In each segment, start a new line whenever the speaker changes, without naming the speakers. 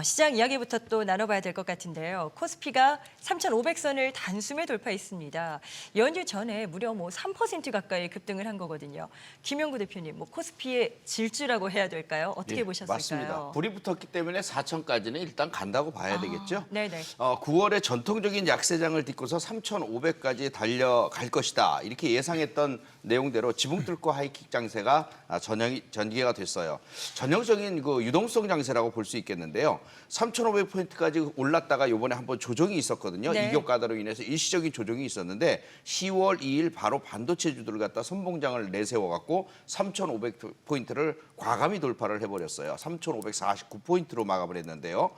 시장 이야기부터 또 나눠봐야 될 것 같은데요. 코스피가 3,500선을 단숨에 돌파했습니다. 연휴 전에 무려 3% 가까이 급등을 한 거거든요. 김영구 대표님, 코스피의 질주라고 해야 될까요? 어떻게 보셨을까요?
맞습니다. 불이 붙었기 때문에 4천까지는 일단 간다고 봐야 되겠죠.
네네.
9월에 전통적인 약세장을 딛고서 3,500까지 달려갈 것이다. 이렇게 예상했던 내용대로 지붕 뚫고 하이킥 장세가 전개가 됐어요. 전형적인 그 유동성 장세라고 볼 수 있겠는데요. 3,500포인트까지 올랐다가 이번에 한번 조정이 있었거든요.
네.
이격가다로 인해서 일시적인 조정이 있었는데 10월 2일 바로 반도체주들을 갖다 선봉장을 내세워갖고 3,500포인트를 과감히 돌파를 해버렸어요. 3,549포인트로 마감을 했는데요.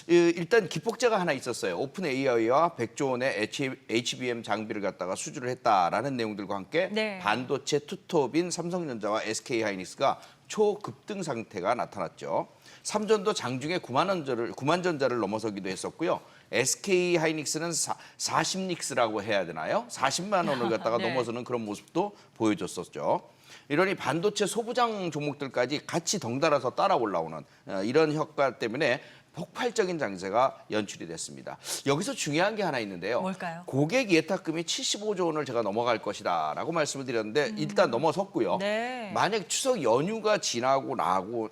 일단 기폭제가 하나 있었어요. 오픈 AI와 100조 원의 HBM 장비를 갖다가 수주를 했다라는 내용들과 함께
네.
반도체 투톱인 삼성전자와 SK하이닉스가 초급등 상태가 나타났죠. 삼전도 장중에 9만 전자를 넘어서기도 했었고요. SK하이닉스는 40닉스라고 해야 되나요? 40만 원을 갖다가
네.
넘어서는 그런 모습도 보여줬었죠. 이러니 반도체 소부장 종목들까지 같이 덩달아서 따라 올라오는 이런 효과 때문에 폭발적인 장세가 연출이 됐습니다. 여기서 중요한 게 하나 있는데요.
뭘까요?
고객 예탁금이 75조 원을 제가 넘어갈 것이다 라고 말씀을 드렸는데 일단 넘어섰고요.
네.
만약 추석 연휴가 지나고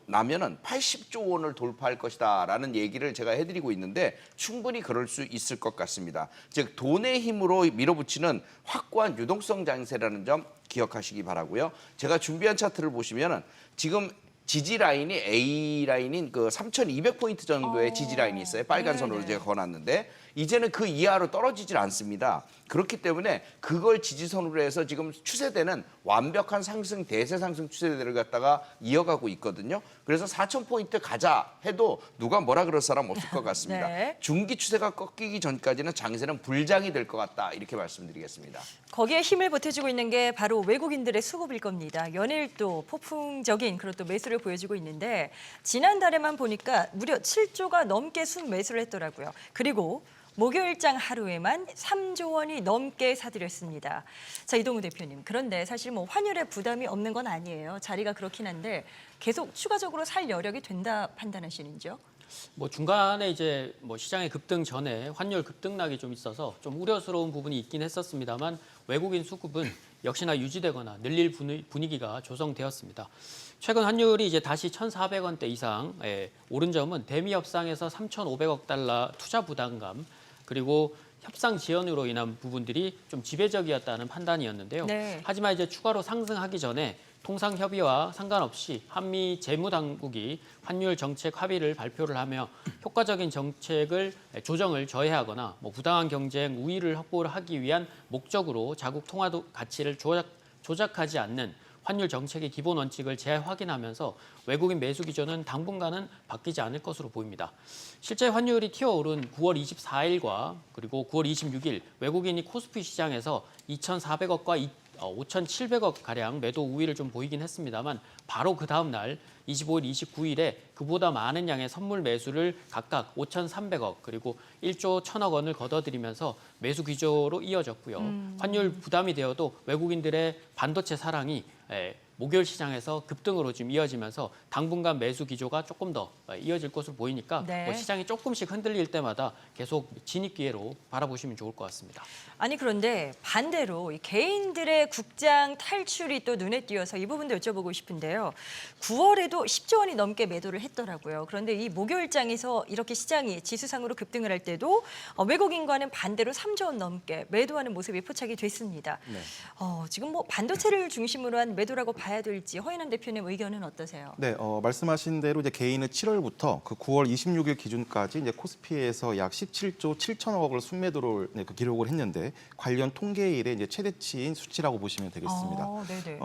나면은 80조 원을 돌파할 것이다 라는 얘기를 제가 해드리고 있는데 충분히 그럴 수 있을 것 같습니다. 즉 돈의 힘으로 밀어붙이는 확고한 유동성 장세라는 점 기억하시기 바라고요. 제가 준비한 차트를 보시면은 지금 지지 라인이 A 라인인 그 3,200포인트 정도의 지지 라인이 있어요. 빨간 선으로 제가 그어놨는데 이제는 그 이하로 떨어지질 않습니다. 그렇기 때문에 그걸 지지선으로 해서 지금 추세대는 완벽한 상승, 대세 상승 추세대를 갖다가 이어가고 있거든요. 그래서 4,000포인트 가자 해도 누가 뭐라 그럴 사람 없을 것 같습니다.
네.
중기 추세가 꺾이기 전까지는 장세는 불장이 될 것 같다. 이렇게 말씀드리겠습니다.
거기에 힘을 보태주고 있는 게 바로 외국인들의 수급일 겁니다. 연일도 폭풍적인 그런 또 매수를 보여주고 있는데 지난달에만 보니까 무려 7조가 넘게 순매수를 했더라고요. 그리고 목요일장 하루에만 3조 원이 넘게 사들였습니다. 자, 이동우 대표님. 그런데 사실 환율에 부담이 없는 건 아니에요. 자리가 그렇긴 한데 계속 추가적으로 살 여력이 된다 판단하시는지요?
중간에 이제 시장의 급등 전에 환율 급등락이 좀 있어서 좀 우려스러운 부분이 있긴 했었습니다만 외국인 수급은 역시나 유지되거나 늘릴 분위기가 조성되었습니다. 최근 환율이 이제 다시 1,400원대 이상 오른 점은 대미 협상에서 3,500억 달러 투자 부담감 그리고 협상 지연으로 인한 부분들이 좀 지배적이었다는 판단이었는데요.
네.
하지만 이제 추가로 상승하기 전에 통상협의와 상관없이 한미 재무당국이 환율 정책 합의를 발표를 하며 효과적인 정책을 조정을 저해하거나 부당한 경쟁 우위를 확보를 하기 위한 목적으로 자국 통화 가치를 조작하지 않는 환율 정책의 기본 원칙을 재확인하면서 외국인 매수 기조는 당분간은 바뀌지 않을 것으로 보입니다. 실제 환율이 튀어오른 9월 24일과 그리고 9월 26일 외국인이 코스피 시장에서 2,400억과 5,700억 가량 매도 우위를 좀 보이긴 했습니다만 바로 그 다음 날 25일, 29일에 그보다 많은 양의 선물 매수를 각각 5,300억 그리고 1조 1,000억 원을 걷어들이면서 매수 기조로 이어졌고요. 환율 부담이 되어도 외국인들의 반도체 사랑이 목요일 시장에서 급등으로 지금 이어지면서 당분간 매수 기조가 조금 더 이어질 것으로 보이니까
네.
시장이 조금씩 흔들릴 때마다 계속 진입 기회로 바라보시면 좋을 것 같습니다.
아니 그런데 반대로 이 개인들의 국장 탈출이 또 눈에 띄어서 이 부분도 여쭤보고 싶은데요. 9월에도 10조 원이 넘게 매도를 했더라고요. 그런데 이 목요일장에서 이렇게 시장이 지수상으로 급등을 할 때도 외국인과는 반대로 3조 원 넘게 매도하는 모습이 포착이 됐습니다.
네.
지금 반도체를 중심으로 한 매도라고 봐야 될지 허인한 대표님 의견은 어떠세요?
네, 말씀하신 대로 이제 개인은 7월부터 그 9월 26일 기준까지 이제 코스피에서 약 17조 7천억을 순매도를 기록을 했는데 관련 통계일의 이제 최대치인 수치라고 보시면 되겠습니다.
네네.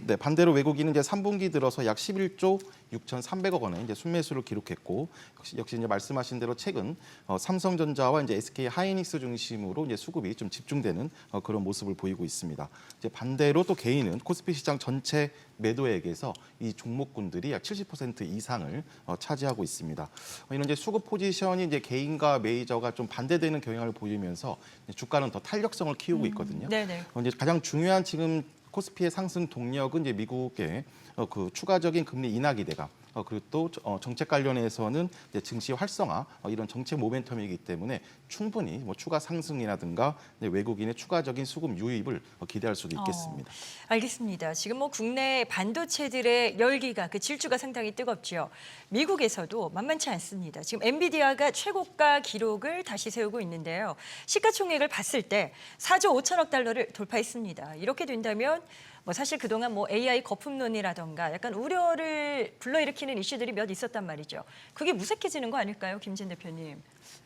네, 반대로 외국인은 이제 3분기 들어서 약 11조 6,300억 원의 이제 순매수를 기록했고 역시 이제 말씀하신 대로 최근 삼성전자와 이제 SK 하이닉스 중심으로 이제 수급이 좀 집중되는 그런 모습을 보이고 있습니다. 이제 반대로 또 개인은 코스피 시장 전체 매도액에서 이 종목군들이 약 70% 이상을 차지하고 있습니다. 이런 이제 수급 포지션이 이제 개인과 메이저가 좀 반대되는 경향을 보이면서 주가는 더 탄력성을 키우고 있거든요.
네네.
이제 가장 중요한 지금 코스피의 상승 동력은 이제 미국의 그 추가적인 금리 인하 기대감 그리고 또 정책 관련해서는 이제 증시 활성화 이런 정책 모멘텀이기 때문에 충분히 뭐 추가 상승이라든가 외국인의 추가적인 수급 유입을 기대할 수도 있겠습니다.
알겠습니다. 지금 뭐 국내 반도체들의 열기가 그 질주가 상당히 뜨겁죠. 미국에서도 만만치 않습니다. 지금 엔비디아가 최고가 기록을 다시 세우고 있는데요. 시가총액을 봤을 때 4조 5천억 달러를 돌파했습니다. 이렇게 된다면 뭐 사실 그동안 뭐 AI 거품론이라던가 약간 우려를 불러일으키는 이슈들이 몇 있었단 말이죠. 그게 무색해지는 거 아닐까요, 김진 대표님?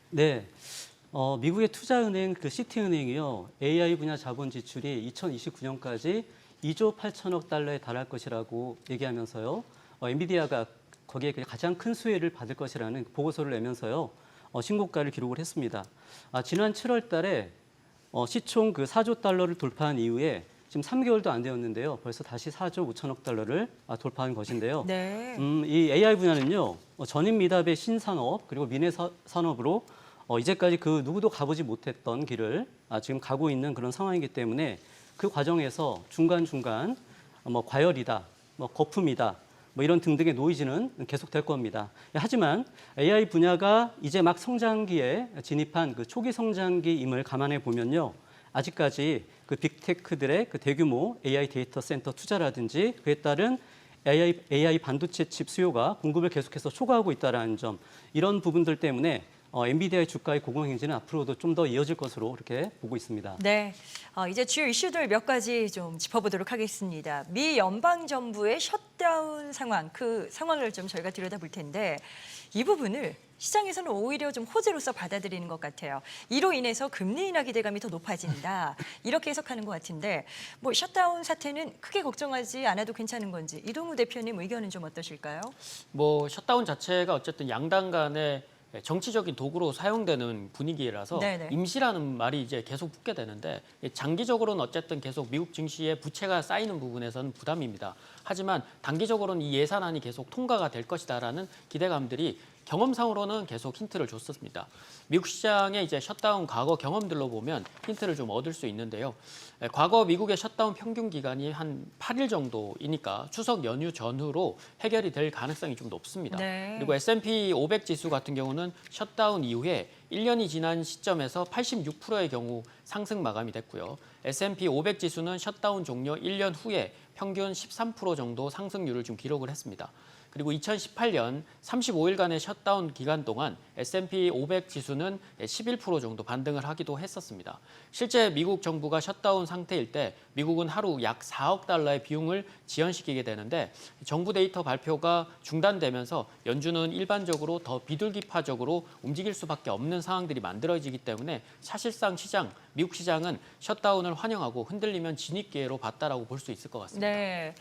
네. 미국의 투자은행 그 시티은행이요. AI 분야 자본 지출이 2029년까지 2조 8천억 달러에 달할 것이라고 얘기하면서요. 엔비디아가 거기에 가장 큰 수혜를 받을 것이라는 보고서를 내면서요. 신고가를 기록을 했습니다. 지난 7월 달에 시총 그 4조 달러를 돌파한 이후에 지금 3개월도 안 되었는데요. 벌써 다시 4조 5천억 달러를 돌파한 것인데요.
네.
이 AI 분야는요. 전임 미답의 신산업 그리고 미래 산업으로 이제까지 그 누구도 가보지 못했던 길을 지금 가고 있는 그런 상황이기 때문에 그 과정에서 중간중간 뭐 과열이다, 뭐 거품이다, 뭐 이런 등등의 노이즈는 계속될 겁니다. 하지만 AI 분야가 이제 막 성장기에 진입한 그 초기 성장기임을 감안해 보면요. 아직까지 그 빅테크들의 그 대규모 AI 데이터 센터 투자라든지 그에 따른 AI 반도체 칩 수요가 공급을 계속해서 초과하고 있다는 점 이런 부분들 때문에 엔비디아의 주가의 고공행진은 앞으로도 좀 더 이어질 것으로 그렇게 보고 있습니다.
네, 이제 주요 이슈들 몇 가지 좀 짚어보도록 하겠습니다. 미 연방정부의 셧다운 상황, 그 상황을 좀 저희가 들여다볼 텐데 이 부분을 시장에서는 오히려 좀 호재로서 받아들이는 것 같아요. 이로 인해서 금리 인하 기대감이 더 높아진다. 이렇게 해석하는 것 같은데 뭐 셧다운 사태는 크게 걱정하지 않아도 괜찮은 건지 이동우 대표님 의견은 좀 어떠실까요?
뭐 셧다운 자체가 어쨌든 양당 간의 정치적인 도구로 사용되는 분위기라서
네네.
임시라는 말이 이제 계속 붙게 되는데 장기적으로는 어쨌든 계속 미국 증시에 부채가 쌓이는 부분에서는 부담입니다. 하지만 단기적으로는 이 예산안이 계속 통과가 될 것이다라는 기대감들이 경험상으로는 계속 힌트를 줬었습니다. 미국 시장의 이제 셧다운 과거 경험들로 보면 힌트를 좀 얻을 수 있는데요. 과거 미국의 셧다운 평균 기간이 한 8일 정도이니까 추석 연휴 전후로 해결이 될 가능성이 좀 높습니다.
네.
그리고 S&P 500 지수 같은 경우는 셧다운 이후에 1년이 지난 시점에서 86%의 경우 상승 마감이 됐고요. S&P 500 지수는 셧다운 종료 1년 후에 평균 13% 정도 상승률을 좀 기록을 했습니다. 그리고 2018년 35일간의 셧다운 기간 동안 S&P 500 지수는 11% 정도 반등을 하기도 했었습니다. 실제 미국 정부가 셧다운 상태일 때 미국은 하루 약 4억 달러의 비용을 지연시키게 되는데 정부 데이터 발표가 중단되면서 연준은 일반적으로 더 비둘기파적으로 움직일 수밖에 없는 상황들이 만들어지기 때문에 사실상 미국 시장은 셧다운을 환영하고 흔들리면 진입 기회로 봤다라고 볼 수 있을 것 같습니다.
네.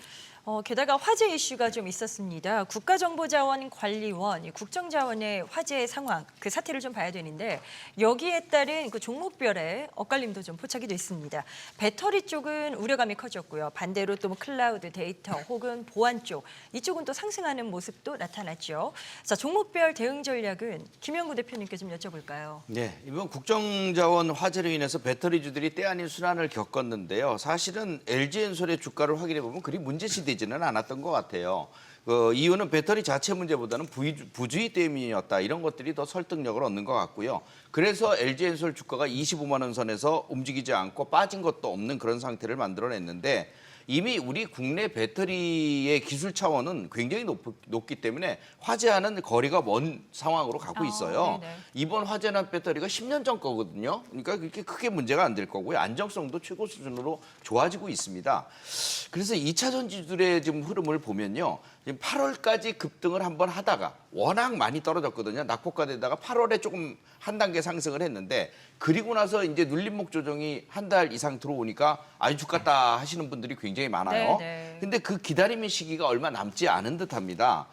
게다가 화재 이슈가 좀 있었습니다. 국가정보자원관리원, 이 국정자원의 화재 상황, 그 사태를 좀 봐야 되는데 여기에 따른 그 종목별의 엇갈림도 좀 포착이 됐습니다. 배터리 쪽은 우려감이 커졌고요. 반대로 또 뭐 클라우드, 데이터 혹은 보안 쪽, 이쪽은 또 상승하는 모습도 나타났죠. 자, 종목별 대응 전략은 김영구 대표님께 좀 여쭤볼까요?
네, 이번 국정자원 화재로 인해서 배터리주들이 때 아닌 순환을 겪었는데요. 사실은 LG엔솔의 주가를 확인해 보면 그리 문제시되지는 않았던 것 같아요. 그 이유는 배터리 자체 문제보다는 부주의 때문이었다. 이런 것들이 더 설득력을 얻는 것 같고요. 그래서 LG엔솔 주가가 25만 원 선에서 움직이지 않고 빠진 것도 없는 그런 상태를 만들어냈는데 이미 우리 국내 배터리의 기술 차원은 굉장히 높기 때문에 화재와는 거리가 먼 상황으로 가고 있어요.
네네.
이번 화재난 배터리가 10년 전 거거든요. 그러니까 그렇게 크게 문제가 안 될 거고요. 안정성도 최고 수준으로 좋아지고 있습니다. 그래서 2차 전지들의 지금 흐름을 보면요. 지금 8월까지 급등을 한번 하다가 워낙 많이 떨어졌거든요. 낙폭과대다가 8월에 조금 한 단계 상승을 했는데 그리고 나서 이제 눌림목 조정이 한 달 이상 들어오니까 아주 죽겠다 하시는 분들이 굉장히 많아요.
네네.
근데 그 기다림의 시기가 얼마 남지 않은 듯합니다.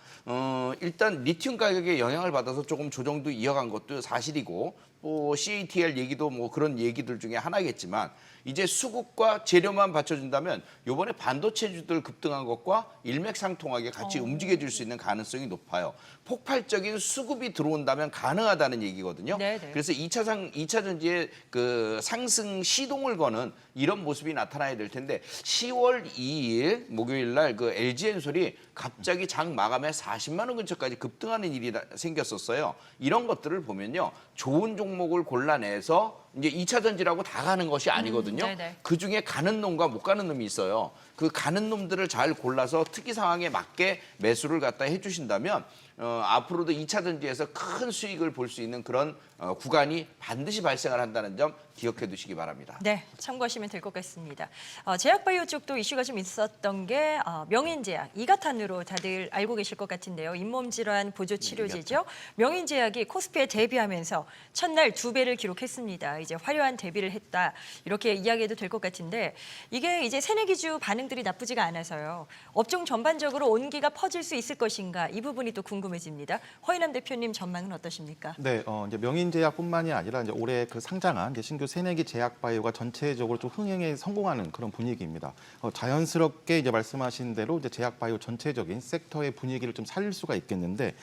일단 리튬 가격에 영향을 받아서 조금 조정도 이어간 것도 사실이고 뭐 CATL 얘기도 뭐 그런 얘기들 중에 하나겠지만 이제 수급과 재료만 받쳐준다면 이번에 반도체주들 급등한 것과 일맥상통하게 갈 같이 움직여줄 수 있는 가능성이 높아요. 폭발적인 수급이 들어온다면 가능하다는 얘기거든요.
네네.
그래서 2차 전지의 그 상승 시동을 거는 이런 모습이 나타나야 될 텐데 10월 2일 목요일 날 그 LG엔솔이 갑자기 장 마감에 40만 원 근처까지 급등하는 일이 생겼었어요. 이런 것들을 보면요. 좋은 종목을 골라내서 이제 2차 전지라고 다 가는 것이 아니거든요.
네네.
그중에 가는 놈과 못 가는 놈이 있어요. 그 가는 놈들을 잘 골라서 특이 상황에 맞게 매수를 갖다 해주신다면 앞으로도 2차 전지에서 큰 수익을 볼 수 있는 그런 구간이 반드시 발생을 한다는 점 기억해 두시기 바랍니다.
네, 참고하시면 될 것 같습니다. 제약바이오 쪽도 이슈가 좀 있었던 게 명인제약, 이가탄으로 다들 알고 계실 것 같은데요. 잇몸 질환 보조 치료제죠. 명인제약이 코스피에 데뷔하면서 첫날 2배를 기록했습니다. 이제 화려한 데뷔를 했다. 이렇게 이야기해도 될 것 같은데 이게 이제 새내기주 반응들이 나쁘지가 않아서요. 업종 전반적으로 온기가 퍼질 수 있을 것인가 이 부분이 또 궁금해집니다. 허인남 대표님 전망은 어떠십니까?
네, 이제 명인제약뿐만이 아니라 이제 올해 그 상장한 이제 신규 새내기 제약바이오가 전체적으로 좀 흥행에 성공하는 그런 분위기입니다. 자연스럽게 이제 말씀하신 대로 이제 제약바이오 전체적인 섹터의 분위기를 좀 살릴 수가 있겠는데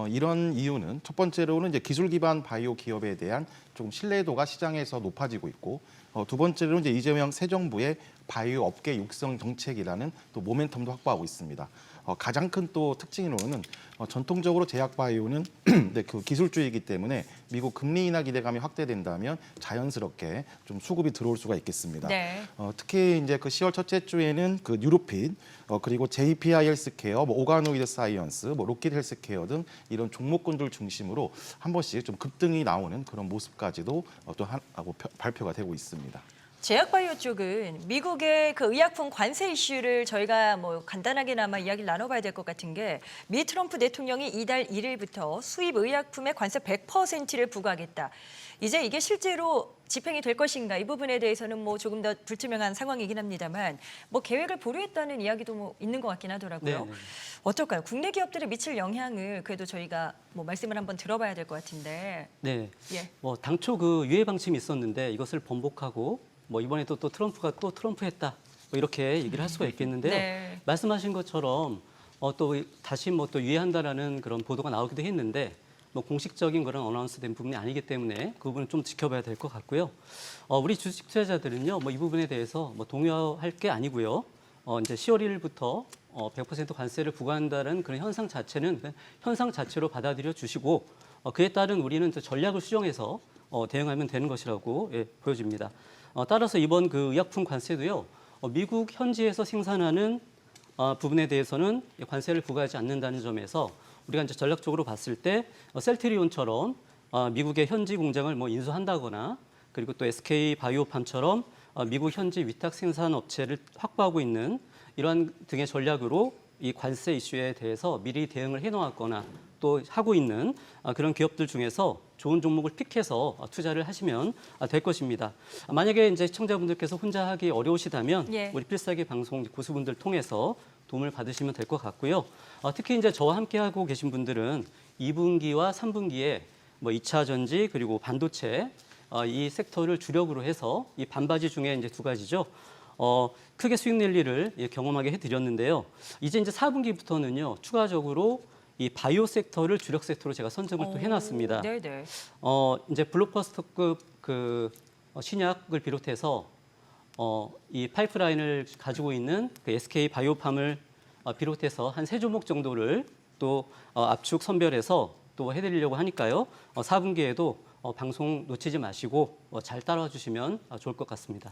이런 이유는 첫 번째로는 이제 기술 기반 바이오 기업에 대한 조금 신뢰도가 시장에서 높아지고 있고 두 번째로는 이제 이재명 새 정부의 바이오 업계 육성 정책이라는 또 모멘텀도 확보하고 있습니다. 가장 큰 또 특징으로는 전통적으로 제약바이오는 네, 그 기술주의이기 때문에 미국 금리 인하 기대감이 확대된다면 자연스럽게 좀 수급이 들어올 수가 있겠습니다.
네.
특히 이제 그 10월 첫째 주에는 그 뉴로핏 그리고 JPI 헬스케어, 오가노이드 사이언스, 로킷 헬스케어 등 이런 종목군들 중심으로 한 번씩 좀 급등이 나오는 그런 모습까지도 또 발표가 되고 있습니다.
제약바이오 쪽은 미국의 그 의약품 관세 이슈를 저희가 뭐 간단하게나마 이야기를 나눠봐야 될 것 같은 게 미 트럼프 대통령이 이달 1일부터 수입 의약품에 관세 100%를 부과하겠다. 이제 이게 실제로 집행이 될 것인가 이 부분에 대해서는 뭐 조금 더 불투명한 상황이긴 합니다만 뭐 계획을 보류했다는 이야기도 뭐 있는 것 같긴 하더라고요.
네.
어떨까요? 국내 기업들에 미칠 영향을 그래도 저희가 뭐 말씀을 한번 들어봐야 될 것 같은데.
네.
예.
뭐 당초 그 유예 방침이 있었는데 이것을 번복하고 뭐 이번에도 또 트럼프가 또 트럼프했다. 뭐 이렇게 얘기를 할 수가 있겠는데요.
네.
말씀하신 것처럼 또 다시 뭐 또 유예한다라는 그런 보도가 나오기도 했는데 뭐 공식적인 그런 어나운스된 부분이 아니기 때문에 그 부분은 좀 지켜봐야 될 것 같고요. 우리 주식 투자자들은요, 뭐 이 부분에 대해서 뭐 동요할 게 아니고요. 이제 10월 1일부터 100% 관세를 부과한다는 그런 현상 자체는 현상 자체로 받아들여 주시고 그에 따른 우리는 또 전략을 수정해서 대응하면 되는 것이라고 보여집니다. 따라서 이번 그 의약품 관세도요, 미국 현지에서 생산하는 부분에 대해서는 관세를 부과하지 않는다는 점에서 우리가 이제 전략적으로 봤을 때 셀트리온처럼 미국의 현지 공장을 뭐 인수한다거나 그리고 또 SK 바이오팜처럼 미국 현지 위탁 생산 업체를 확보하고 있는 이러한 등의 전략으로 이 관세 이슈에 대해서 미리 대응을 해놓았거나 또 하고 있는 그런 기업들 중에서 좋은 종목을 픽해서 투자를 하시면 될 것입니다. 만약에 이제 시청자분들께서 혼자 하기 어려우시다면
예.
우리 필살기 방송 고수분들 통해서 도움을 받으시면 될 것 같고요. 특히 이제 저와 함께 하고 계신 분들은 2분기와 3분기에 뭐 2차 전지 그리고 반도체 이 섹터를 주력으로 해서 이 반바지 중에 이제 두 가지죠. 크게 수익 랠리를 경험하게 해드렸는데요. 이제 4분기부터는요 추가적으로 이 바이오 섹터를 주력 섹터로 제가 선정을 또 해놨습니다.
네네.
이제 블록버스터급 그 신약을 비롯해서 이 파이프라인을 가지고 있는 그 SK 바이오팜을 비롯해서 한 3종목 정도를 또 압축 선별해서 또 해드리려고 하니까요. 4분기에도 방송 놓치지 마시고 잘 따라와 주시면 좋을 것 같습니다.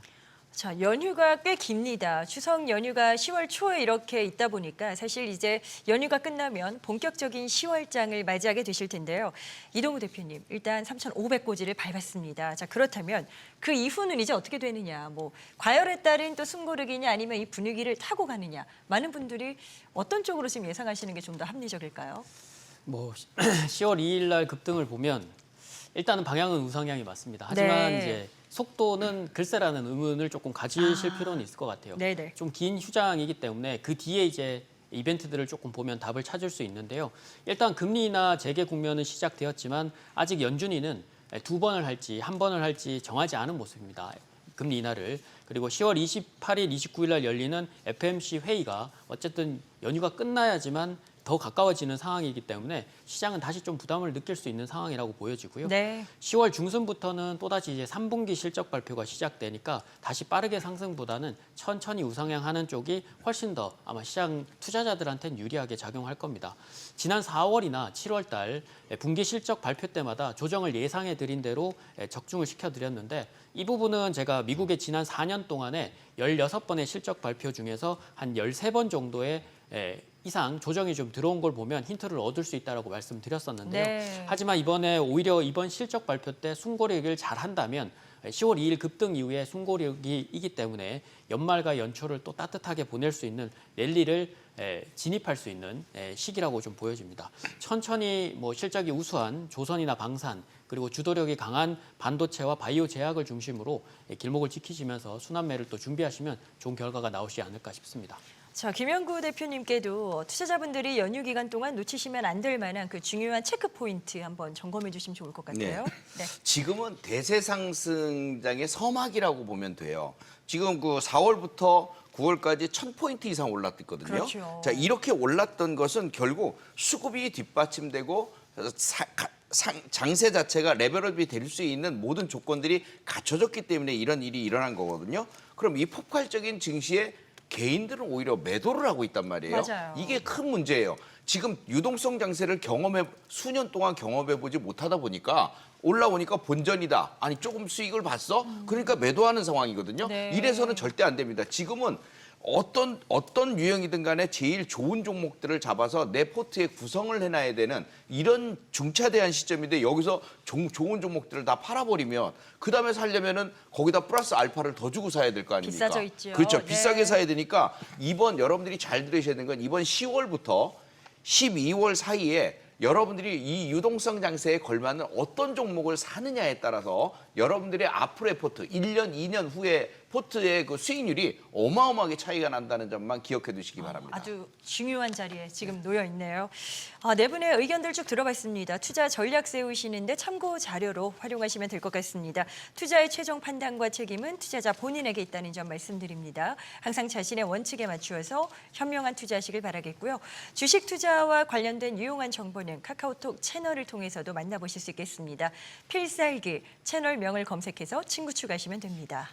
자, 연휴가 꽤 깁니다. 추석 연휴가 10월 초에 이렇게 있다 보니까 사실 이제 연휴가 끝나면 본격적인 10월장을 맞이하게 되실 텐데요. 이동우 대표님, 일단 3,500고지를 밟았습니다. 자, 그렇다면 그 이후는 이제 어떻게 되느냐? 뭐 과열에 따른 또 숨고르기냐 아니면 이 분위기를 타고 가느냐? 많은 분들이 어떤 쪽으로 지금 예상하시는 게 좀 더 합리적일까요?
뭐 10월 2일 날 급등을 보면 일단은 방향은 우상향이 맞습니다. 하지만
네.
이제 속도는 글쎄라는 의문을 조금 가지실 필요는 있을 것 같아요.
네네.
좀 긴 휴장이기 때문에 그 뒤에 이제 이벤트들을 조금 보면 답을 찾을 수 있는데요. 일단 금리 인하 재개 국면은 시작되었지만 아직 연준위는 2번을 할지 1번을 할지 정하지 않은 모습입니다. 금리 인하를 그리고 10월 28일, 29일 날 열리는 FMC 회의가 어쨌든 연휴가 끝나야지만 더 가까워지는 상황이기 때문에 시장은 다시 좀 부담을 느낄 수 있는 상황이라고 보여지고요.
네.
10월 중순부터는 또다시 이제 3분기 실적 발표가 시작되니까 다시 빠르게 상승보다는 천천히 우상향하는 쪽이 훨씬 더 아마 시장 투자자들한테는 유리하게 작용할 겁니다. 지난 4월이나 7월 달 분기 실적 발표 때마다 조정을 예상해 드린 대로 적중을 시켜드렸는데 이 부분은 제가 미국의 지난 4년 동안에 16번의 실적 발표 중에서 한 13번 정도의 이상 조정이 좀 들어온 걸 보면 힌트를 얻을 수 있다라고 말씀드렸었는데요.
네.
하지만 이번에 오히려 이번 실적 발표 때 순고력을 잘 한다면 10월 2일 급등 이후에 순고력이기 때문에 연말과 연초를 또 따뜻하게 보낼 수 있는 랠리를 진입할 수 있는 시기라고 좀 보여집니다. 천천히 뭐 실적이 우수한 조선이나 방산 그리고 주도력이 강한 반도체와 바이오 제약을 중심으로 길목을 지키시면서 순환매를 또 준비하시면 좋은 결과가 나오지 않을까 싶습니다.
자, 김영구 대표님께도 투자자분들이 연휴 기간 동안 놓치시면 안 될 만한 그 중요한 체크 포인트 한번 점검해 주시면 좋을 것 같아요. 네.
지금은 대세 상승장의 서막이라고 보면 돼요. 지금 그 4월부터 9월까지 1000포인트 이상 올랐거든요.
그렇죠.
자, 이렇게 올랐던 것은 결국 수급이 뒷받침되고 장세 자체가 레벨업이 될 수 있는 모든 조건들이 갖춰졌기 때문에 이런 일이 일어난 거거든요. 그럼 이 폭발적인 증시에 개인들은 오히려 매도를 하고 있단 말이에요.
맞아요.
이게 큰 문제예요. 지금 유동성 장세를 수년 동안 경험해보지 못하다 보니까 올라오니까 본전이다. 아니 조금 수익을 봤어? 그러니까 매도하는 상황이거든요.
네.
이래서는 절대 안 됩니다. 지금은 어떤 유형이든 간에 제일 좋은 종목들을 잡아서 내 포트에 구성을 해놔야 되는 이런 중차대한 시점인데 여기서 좋은 종목들을 다 팔아버리면 그다음에 살려면은 거기다 플러스 알파를 더 주고 사야 될 거 아닙니까?
비싸져 있죠.
그렇죠.
네.
비싸게 사야 되니까 이번 여러분들이 잘 들으셔야 되는 건 이번 10월부터 12월 사이에 여러분들이 이 유동성 장세에 걸맞는 어떤 종목을 사느냐에 따라서 여러분들의 앞으로의 포트, 1년, 2년 후에 포트의 그 수익률이 어마어마하게 차이가 난다는 점만 기억해 두시기 바랍니다.
아주 중요한 자리에 지금 놓여 있네요. 네 분의 의견들 쭉 들어봤습니다. 투자 전략 세우시는데 참고 자료로 활용하시면 될 것 같습니다. 투자의 최종 판단과 책임은 투자자 본인에게 있다는 점 말씀드립니다. 항상 자신의 원칙에 맞추어서 현명한 투자하시길 바라겠고요. 주식 투자와 관련된 유용한 정보는 카카오톡 채널을 통해서도 만나보실 수 있겠습니다. 필살기 채널명을 검색해서 친구 추가하시면 됩니다.